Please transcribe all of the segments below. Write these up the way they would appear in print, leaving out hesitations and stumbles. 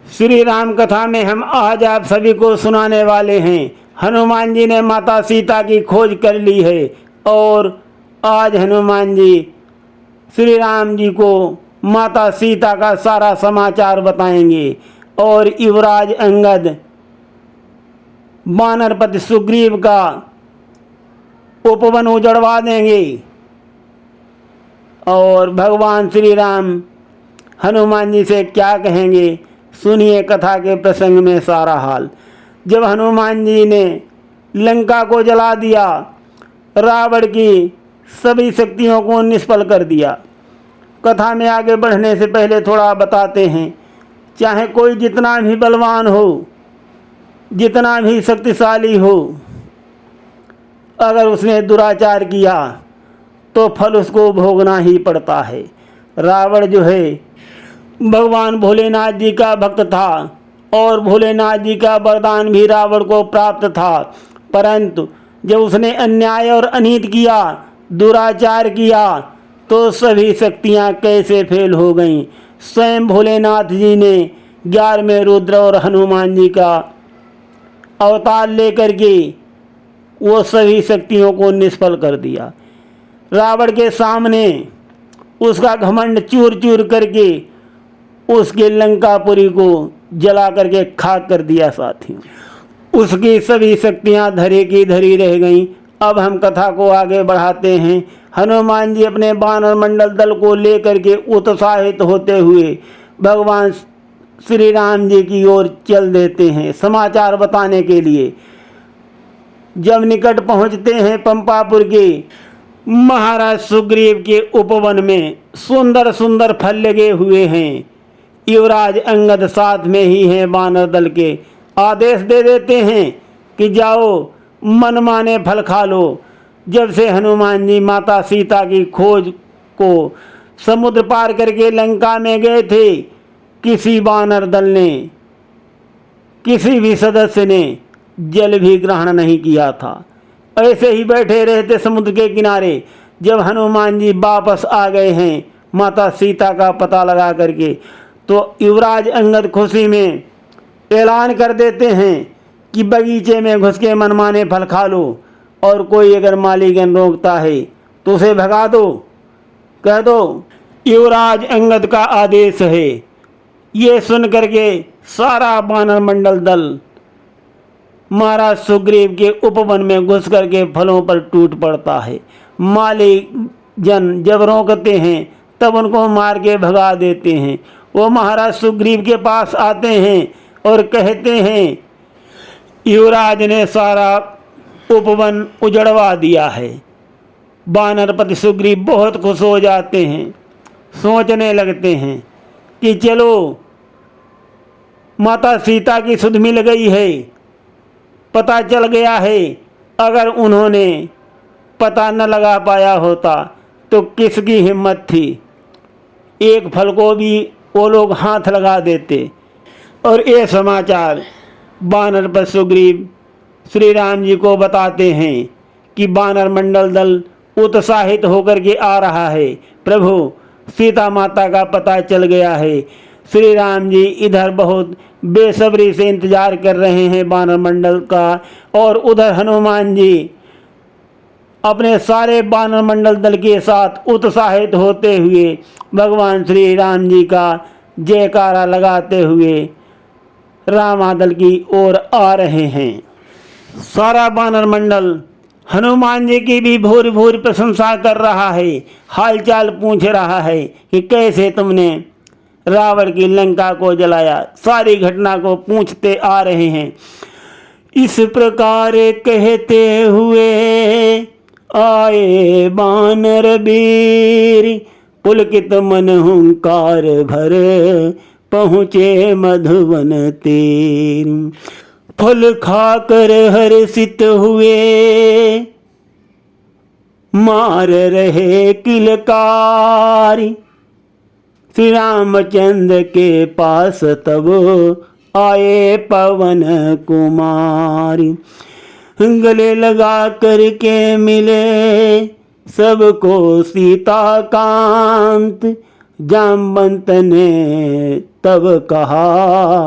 श्री राम कथा में हम आज आप सभी को सुनाने वाले हैं। हनुमान जी ने माता सीता की खोज कर ली है और आज हनुमान जी श्री राम जी को माता सीता का सारा समाचार बताएंगे और युवराज अंगद वानरपति सुग्रीव का उपवन उजड़वा देंगे और भगवान श्री राम हनुमान जी से क्या कहेंगे, सुनिए कथा के प्रसंग में सारा हाल। जब हनुमान जी ने लंका को जला दिया, रावण की सभी शक्तियों को निष्फल कर दिया। कथा में आगे बढ़ने से पहले थोड़ा बताते हैं। चाहे कोई जितना भी बलवान हो, जितना भी शक्तिशाली हो, अगर उसने दुराचार किया तो फल उसको भोगना ही पड़ता है। रावण जो है भगवान भोलेनाथ जी का भक्त था और भोलेनाथ जी का वरदान भी रावण को प्राप्त था, परंतु जब उसने अन्याय और अनीत किया, दुराचार किया, तो सभी शक्तियां कैसे फेल हो गईं। स्वयं भोलेनाथ जी ने 11वें रुद्र और हनुमान जी का अवतार लेकर के वो सभी शक्तियों को निष्फल कर दिया। रावण के सामने उसका घमंड चूर चूर करके उसके लंकापुरी को जला करके खाक कर दिया। साथियों, उसकी सभी शक्तियां धरी की धरी रह गईं। अब हम कथा को आगे बढ़ाते हैं। हनुमान जी अपने वानर मंडल दल को लेकर के उत्साहित होते हुए भगवान श्री राम जी की ओर चल देते हैं समाचार बताने के लिए। जब निकट पहुंचते हैं पंपापुर के महाराज सुग्रीव के उपवन में सुंदर सुंदर फल लगे हुए हैं। युवराज अंगद साथ में ही हैं वानर दल के। आदेश दे देते हैं कि जाओ मनमाने फल खा लो। जब से हनुमान जी माता सीता की खोज को समुद्र पार करके लंका में गए थे, किसी वानर दल ने, किसी भी सदस्य ने जल भी ग्रहण नहीं किया था। ऐसे ही बैठे रहते समुद्र के किनारे। जब हनुमान जी वापस आ गए हैं माता सीता का पता लगा करके, तो युवराज अंगद खुशी में ऐलान कर देते हैं कि बगीचे में घुस के मनमाने फल खा लो और कोई अगर मालीगण रोकता है तो उसे भगा दो, कह दो युवराज अंगद का आदेश है। ये सुन करके सारा वानर मंडल दल महाराज सुग्रीव के उपवन में घुस करके फलों पर टूट पड़ता है। माली जन जब रोकते हैं तब उनको मार के भगा देते हैं। वो महाराज सुग्रीव के पास आते हैं और कहते हैं युवराज ने सारा उपवन उजड़वा दिया है। वानरपति सुग्रीव बहुत खुश हो जाते हैं, सोचने लगते हैं कि चलो माता सीता की सुध मिल गई है, पता चल गया है। अगर उन्होंने पता न लगा पाया होता तो किसकी हिम्मत थी, एक फल को भी वो लोग हाथ लगा देते। और ये समाचार वानरपति सुग्रीव श्री राम जी को बताते हैं कि वानर मंडल दल उत्साहित होकर के आ रहा है। प्रभु सीता माता का पता चल गया है। श्री राम जी इधर बहुत बेसब्री से इंतजार कर रहे हैं वानर मंडल का, और उधर हनुमान जी अपने सारे वानर मंडल दल के साथ उत्साहित होते हुए भगवान श्री राम जी का जयकारा लगाते हुए रामादल की ओर आ रहे हैं। सारा वानर मंडल हनुमान जी की भी भूरी भूरी प्रशंसा कर रहा है, हालचाल पूछ रहा है कि कैसे तुमने रावण की लंका को जलाया। सारी घटना को पूछते आ रहे हैं। इस प्रकार कहते हुए आए वानर वीर, पुलकित मन हुंकार भर पहुँचे मधुवन तीर। फल खाकर हर्षित हुए मार रहे किलकारी। श्री रामचंद्र के पास तब आए पवन कुमारी। गले लगा करके मिले सबको सीता कांत। जामवंत ने तब कहा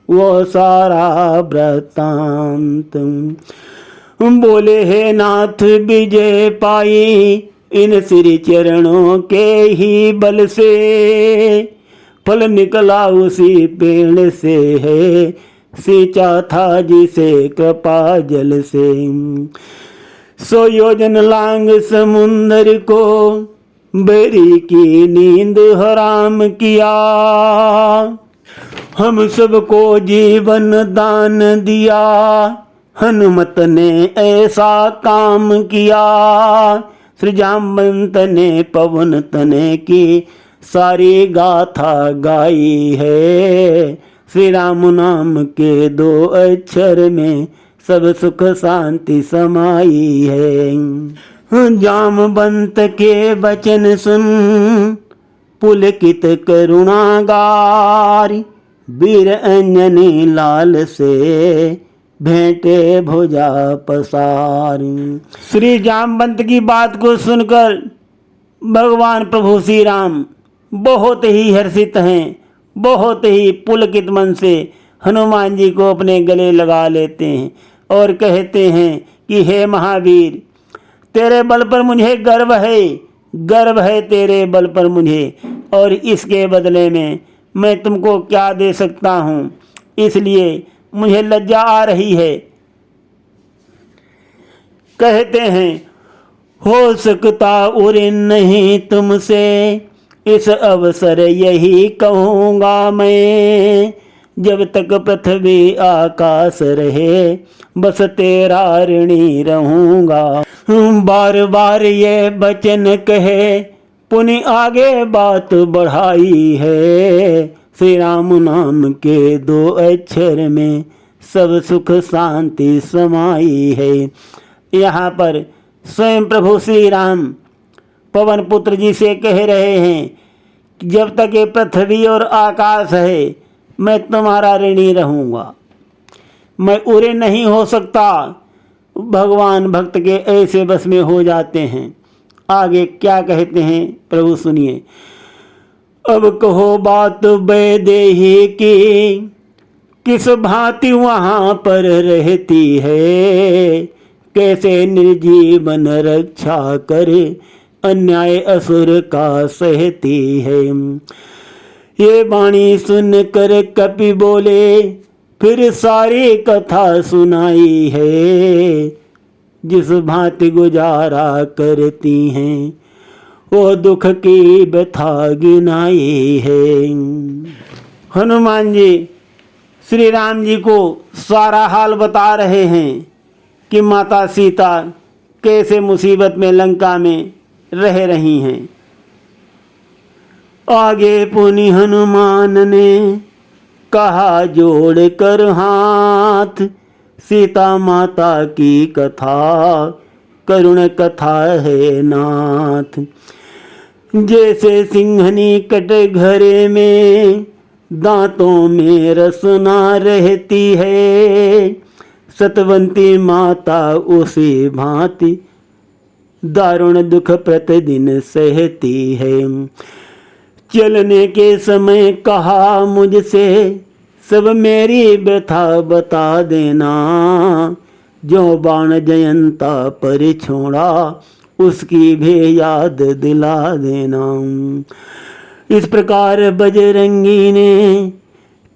वो सारा वृत्तांत। बोले हे नाथ विजय पाई इन श्री चरणों के ही बल से, फल निकला उसी पेड़ से है, सींचा था जिसे कृपा जल से। 100 योजन लांग समुंदर को बेरी की नींद हराम किया, हम सबको जीवन दान दिया, हनुमत ने ऐसा काम किया। श्री जामवंत ने पवन तने की सारी गाथा गाई है, श्री राम नाम के 2 अक्षर में सब सुख शांति समाई है। जामवंत के वचन सुन पुलकित करुणागार, वीर अंजनी लाल से भेंटे भुजा पसार। श्री जामवंत की बात को सुनकर भगवान प्रभु श्री राम बहुत ही हर्षित हैं, बहुत ही पुलकित मन से हनुमान जी को अपने गले लगा लेते हैं और कहते हैं कि हे महावीर, तेरे बल पर मुझे गर्व है, गर्व है तेरे बल पर मुझे, और इसके बदले में मैं तुमको क्या दे सकता हूँ, इसलिए मुझे लज्जा आ रही है। कहते हैं हो सकता और नहीं तुमसे इस अवसर यही कहूँगा मैं, जब तक पृथ्वी आकाश रहे बस तेरा ऋणी रहूँगा। बार बार ये वचन कहे पुनि आगे बात बढ़ाई है, श्री राम नाम के 2 अक्षर में सब सुख शांति समाई है। यहाँ पर स्वयं प्रभु श्री राम पवन पुत्र जी से कह रहे हैं कि जब तक ये पृथ्वी और आकाश है मैं तुम्हारा ऋणी रहूँगा, मैं उरे नहीं हो सकता। भगवान भक्त के ऐसे बस में हो जाते हैं। आगे क्या कहते हैं प्रभु सुनिए। अब कहो बात वैदेही की, किस भांति वहाँ पर रहती है, कैसे निर्जीवन रक्षा करे अन्याय असुर का सहती है। ये वाणी सुनकर कपि बोले फिर सारी कथा सुनाई है, जिस भांति गुजारा करती हैं वो दुख की व्यथा गिनाई है। हनुमान जी श्री राम जी को सारा हाल बता रहे हैं कि माता सीता कैसे मुसीबत में लंका में रह रही हैं। आगे पुनि हनुमान ने कहा जोड़ कर हाथ, सीता माता की कथा करुण कथा है नाथ। जैसे सिंहनी कट घरे में दांतों में रसना रहती है, सतवंती माता उसी भांति दारुण दुख प्रतिदिन सहती है। चलने के समय कहा मुझसे सब मेरी व्यथा बता देना, जो बाण जयंता पर छोड़ा उसकी भी याद दिला देना। इस प्रकार बजरंगी ने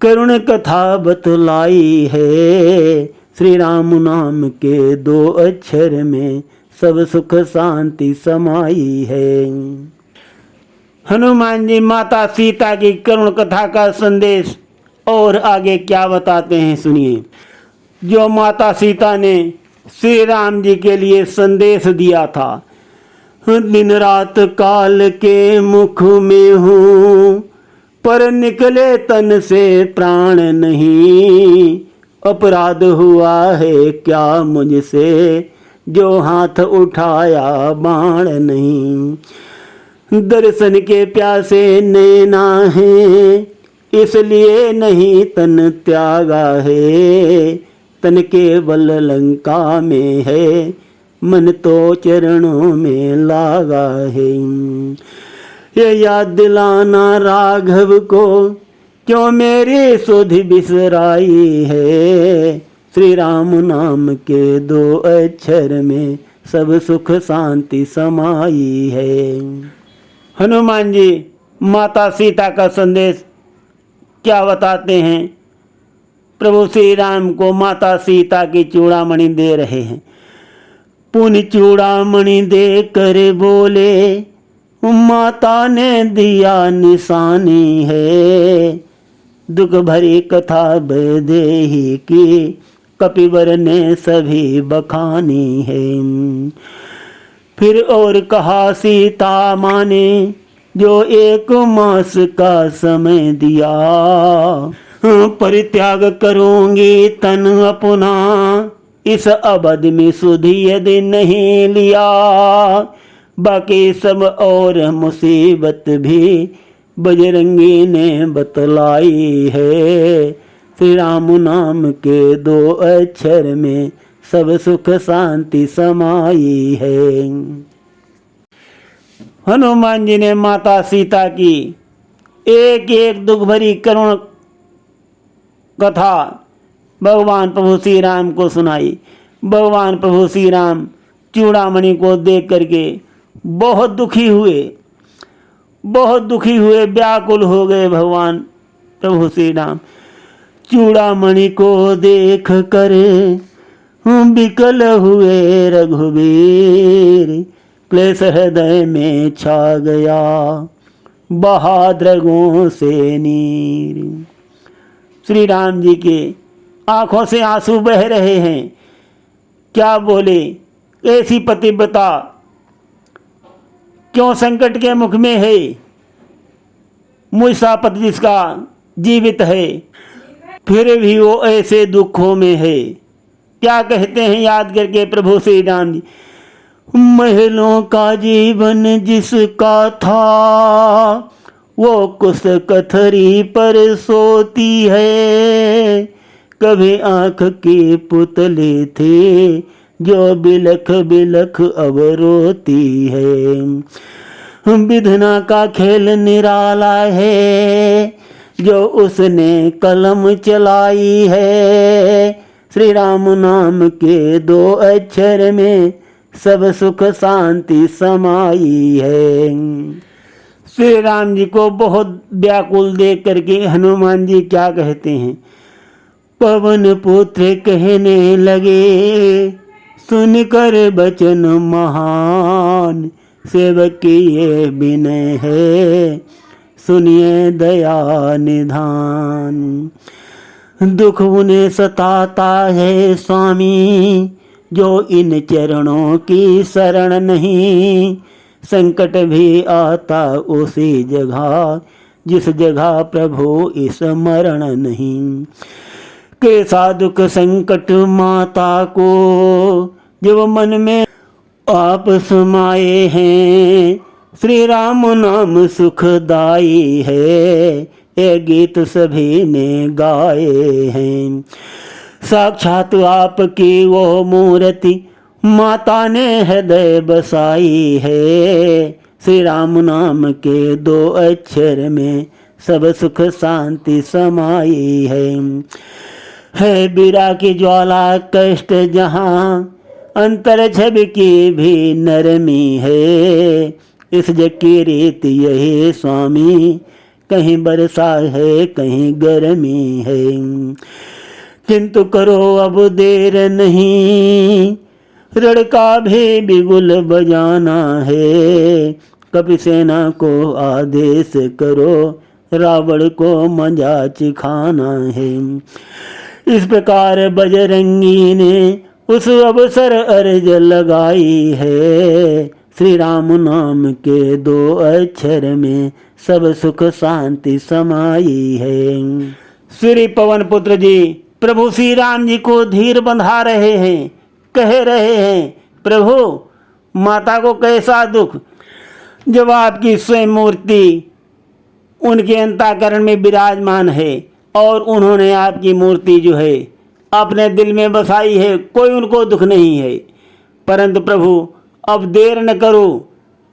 करुण कथा बतलाई है, श्री राम नाम के 2 अक्षर में सब सुख शांति समाई है। हनुमान जी माता सीता की करुण कथा का संदेश और आगे क्या बताते हैं सुनिए। जो माता सीता ने श्री राम जी के लिए संदेश दिया था, दिन रात काल के मुख में हूँ, पर निकले तन से प्राण नहीं, अपराध हुआ है क्या मुझसे, जो हाथ उठाया बाण नहीं। दर्शन के प्यासे नैना है, इसलिए नहीं तन त्यागा है, तन केवल लंका में है, मन तो चरणों में लागा है। ये याद दिलाना राघव को क्यों मेरी सुध बिसराई है। श्री राम नाम के दो अक्षर में सब सुख शांति समाई है। हनुमान जी माता सीता का संदेश क्या बताते हैं। प्रभु श्री राम को माता सीता की चूड़ामणि दे रहे हैं। पुण्य चूड़ामणि दे कर बोले, माता ने दिया निशानी है। दुख भरी कथा वैदेही की, कपिवर ने सभी बखानी है। फिर और कहा सीता माँ ने, जो 1 मास का समय दिया, परित्याग करूंगी तन अपना, इस अवध में सुध यदि नहीं लिया। बाकी सब और मुसीबत भी बजरंगी ने बतलाई है। श्री राम नाम के 2 अक्षर में सब सुख शांति समाई है। हनुमान जी ने माता सीता की एक एक दुख भरी करुण कथा भगवान प्रभु श्री राम को सुनाई। भगवान प्रभु श्री राम चूड़ामणि को देख करके बहुत दुखी हुए, व्याकुल हो गए। भगवान प्रभु श्री राम चूड़ामणि को देख कर विकल हुए रघुवीर। क्लेश हृदय में छा गया, बहाद्रगों से नीर। श्री राम जी के आंखों से आंसू बह रहे हैं। क्या बोले, ऐसी पतिव्रता क्यों संकट के मुख में है। मुझ सा पति जिसका जीवित है, फिर भी वो ऐसे दुखों में है। क्या कहते हैं याद करके प्रभु श्री राम जी, महलों का जीवन जिसका था, वो कुछ कथरी पर सोती है। कभी आंख की पुतली थी, जो बिलख बिलख अब रोती है। विधना का खेल निराला है, जो उसने कलम चलाई है। श्री राम नाम के 2 अक्षर में सब सुख शांति समाई है। श्री राम जी को बहुत व्याकुल देख करके हनुमान जी क्या कहते हैं। पवन पुत्र कहने लगे, सुनकर बचन महान, सेवक की ये विनय है, सुनिए दया निधान। दुख उन्हें सताता है स्वामी, जो इन चरणों की शरण नहीं। संकट भी आता उसी जगह, जिस जगह प्रभु स्मरण नहीं। कैसा दुख संकट माता को, जब मन में आप समाए हैं। श्री राम नाम सुखदाई है, ये गीत सभी ने गाए हैं। साक्षात आपकी वो मूर्ति, माता ने हृदय बसाई है। श्री राम नाम के 2 अक्षर में सब सुख शांति समाई है बिरा की ज्वाला कष्ट जहाँ, अंतर छब की भी नरमी है। इस जग की रीत यही स्वामी, कहीं बरसा है कहीं गर्मी है। किंतु करो अब देर नहीं, रण का भी बिगुल बजाना है। कपि सेना को आदेश करो, रावण को मजा चिखाना है। इस प्रकार बजरंगी ने उस अवसर अर्ज लगाई है। श्री राम नाम के 2 अक्षर में सब सुख शांति समाई है। श्री पवन पुत्र जी प्रभु श्री राम जी को धीर बंधा रहे हैं, कह रहे हैं, प्रभु माता को कैसा दुख, जब आपकी स्वयं मूर्ति उनके अंतःकरण में विराजमान है और उन्होंने आपकी मूर्ति जो है अपने दिल में बसाई है, कोई उनको दुख नहीं है। परंतु प्रभु अब देर न करो,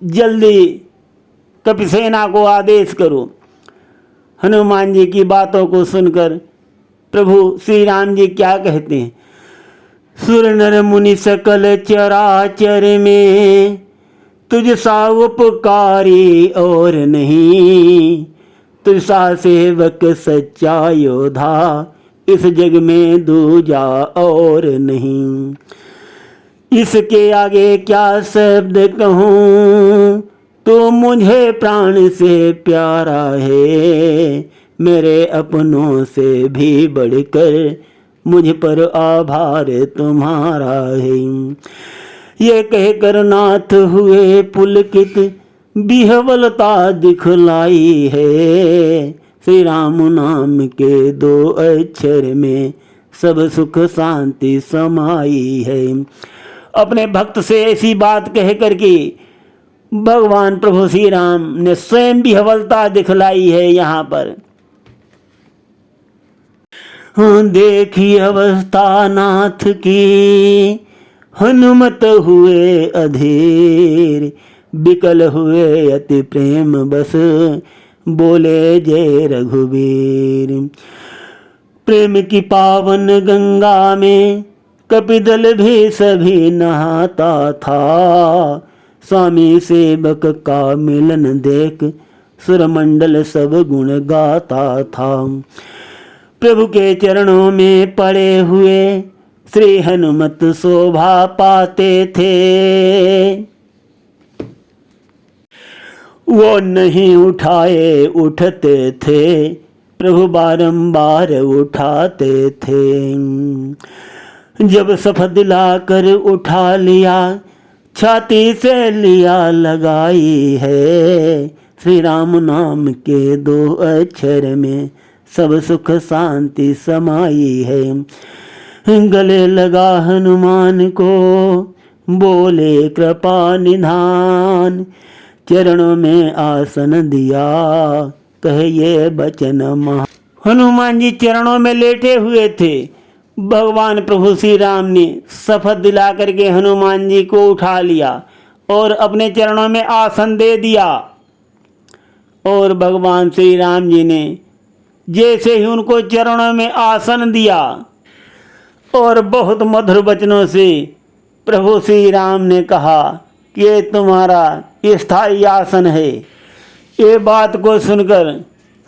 जल्दी कपिसेना को आदेश करो। हनुमान जी की बातों को सुनकर प्रभु श्री राम जी क्या कहते हैं? सुर नर मुनि सकल चराचर में तुझ सा उपकारी और नहीं, तुझ सा सेवक सच्चा योधा इस जग में दूजा और नहीं। इसके आगे क्या शब्द कहूँ, तो मुझे प्राण से प्यारा है, मेरे अपनों से भी बढ़कर मुझ पर आभार तुम्हारा है। ये कहकर नाथ हुए पुलकित, बिहवलता दिखलाई है, श्री राम नाम के दो अक्षर में सब सुख शांति समाई है। अपने भक्त से ऐसी बात कह करके भगवान प्रभु श्री राम ने स्वयं बिहवलता दिखलाई है। यहाँ पर देखी अवस्था नाथ की, हनुमत हुए अधीर, बिकल हुए अति प्रेम बस, बोले जय रघुवीर। प्रेम की पावन गंगा में कपिदल भी सभी नहाता था, स्वामी सेवक का मिलन देख सुरमंडल सब गुण गाता था। प्रभु के चरणों में पड़े हुए श्री हनुमत शोभा पाते थे, वो नहीं उठाए उठते थे, प्रभु बारंबार उठाते थे। जब शपथ दिलाकर उठा लिया, छाती से लिया लगाई है, श्री राम नाम के दो अक्षर में सब सुख शांति समाई है। गले लगा हनुमान को, बोले कृपा निधान, चरणों में आसन दिया, कहे ये बचन महा। हनुमान जी चरणों में लेटे हुए थे। भगवान प्रभु श्री राम ने शपथ दिला करके हनुमान जी को उठा लिया और अपने चरणों में आसन दे दिया। और भगवान श्री राम जी ने जैसे ही उनको चरणों में आसन दिया और बहुत मधुर वचनों से प्रभु श्री राम ने कहा कि ये तुम्हारा स्थायी आसन है। ये बात को सुनकर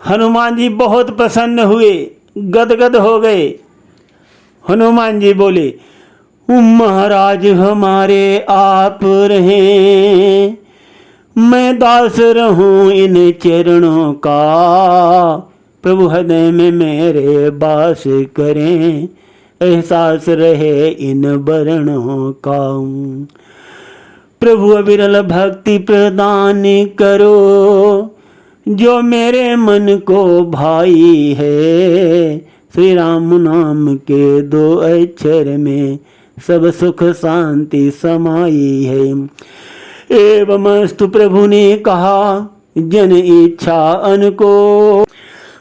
हनुमान जी बहुत प्रसन्न हुए, गदगद हो गए। हनुमान जी बोले, महाराज हमारे आप रहें, मैं दास रहूं इन चरणों का, प्रभु हृदय में मेरे वास करें, एहसास रहे इन वरणों का। प्रभु अविरल भक्ति प्रदान करो, जो मेरे मन को भाई है, श्री राम नाम के दो अक्षर में सब सुख शांति समाई है। एवमस्तु प्रभु ने कहा, जन इच्छा अनको,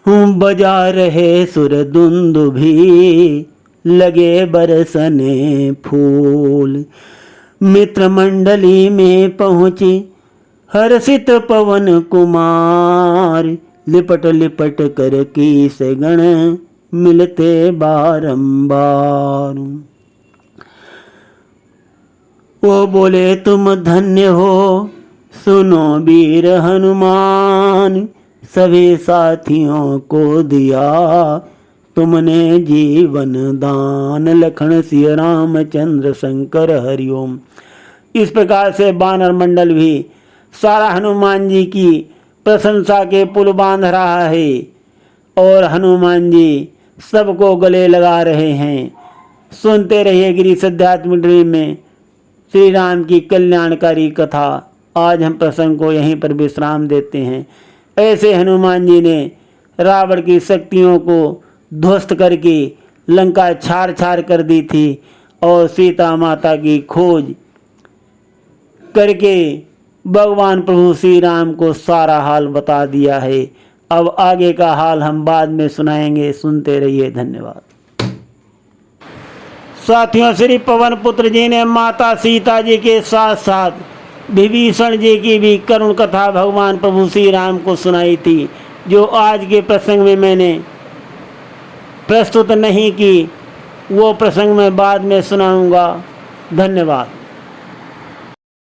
बजा रहे सुर दुंदुभी, लगे बरसने फूल। मित्र मंडली में पहुँची हर्षित पवन कुमार, लिपट लिपट कर की से गण मिलते बारंबार। वो बोले, तुम धन्य हो सुनो वीर हनुमान, सभी साथियों को दिया तुमने जीवन दान, लखन सिया रामचंद्र शंकर हरिओम। इस प्रकार से वानर मंडल भी सारा हनुमान जी की प्रशंसा के पुल बांध रहा है और हनुमान जी सबको गले लगा रहे हैं। सुनते रहिए गिरी सध्यात्म ड्रीम में श्री राम की कल्याणकारी कथा। आज हम प्रसंग को यहीं पर विश्राम देते हैं। ऐसे हनुमान जी ने रावण की शक्तियों को ध्वस्त करके लंका छार छार कर दी थी और सीता माता की खोज करके भगवान प्रभु श्री राम को सारा हाल बता दिया है। अब आगे का हाल हम बाद में सुनाएंगे, सुनते रहिए। धन्यवाद। साथियों, श्री पवन पुत्र जी ने माता सीता जी के साथ साथ विभीषण जी की भी करुण कथा भगवान प्रभु श्री राम को सुनाई थी। जो आज के प्रसंग में मैंने प्रस्तुत नहीं की, वो प्रसंग मैं बाद में सुनाऊंगा। धन्यवाद।